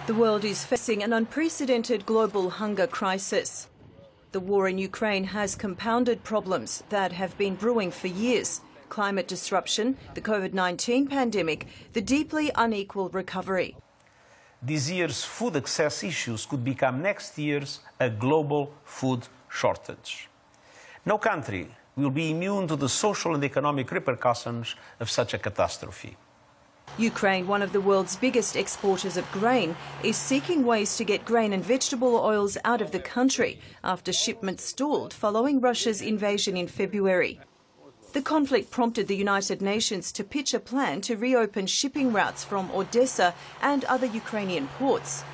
The world is facing an unprecedented global hunger crisis. The war in Ukraine has compounded problems that have been brewing for years: climate disruption, the COVID-19 pandemic, the deeply unequal recovery. This year's food access issues could become next year's a global food shortage. No country will be immune to the social and economic repercussions of such a catastrophe. Ukraine, one of the world's biggest exporters of grain, is seeking ways to get grain and vegetable oils out of the country after shipments stalled following Russia's invasion in February. The conflict prompted the United Nations to pitch a plan to reopen shipping routes from Odessa and other Ukrainian ports.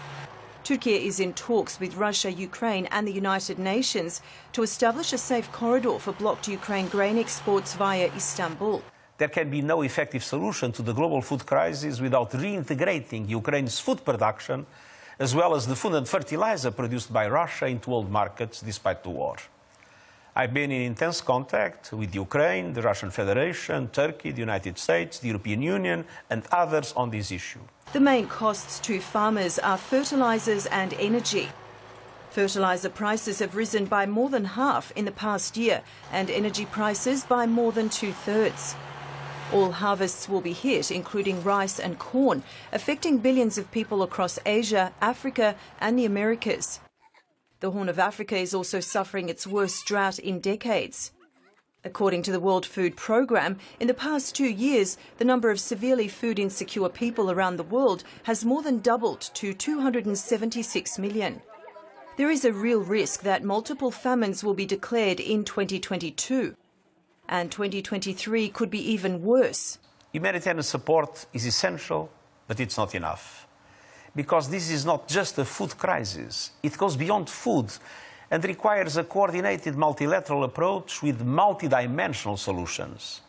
Turkey is in talks with Russia, Ukraine and the United Nations to establish a safe corridor for blocked Ukraine grain exports via Istanbul. There can be no effective solution to the global food crisis without reintegrating Ukraine's food production, as well as the food and fertilizer produced by Russia, into world markets despite the war. I've been in intense contact with Ukraine, the Russian Federation, Turkey, the United States, the European Union and others on this issue. The main costs to farmers are fertilizers and energy. Fertilizer prices have risen by more than half in the past year and energy prices by more than 2/3. All harvests will be hit, including rice and corn, affecting billions of people across Asia, Africa and the Americas. The Horn of Africa is also suffering its worst drought in decades. According to the World Food Programme, in the past 2 years, the number of severely food insecure people around the world has more than doubled to 276 million. There is a real risk that multiple famines will be declared in 2022. And 2023 could be even worse. Humanitarian support is essential, but it's not enough. Because this is not just a food crisis. It goes beyond food and requires a coordinated multilateral approach with multidimensional solutions.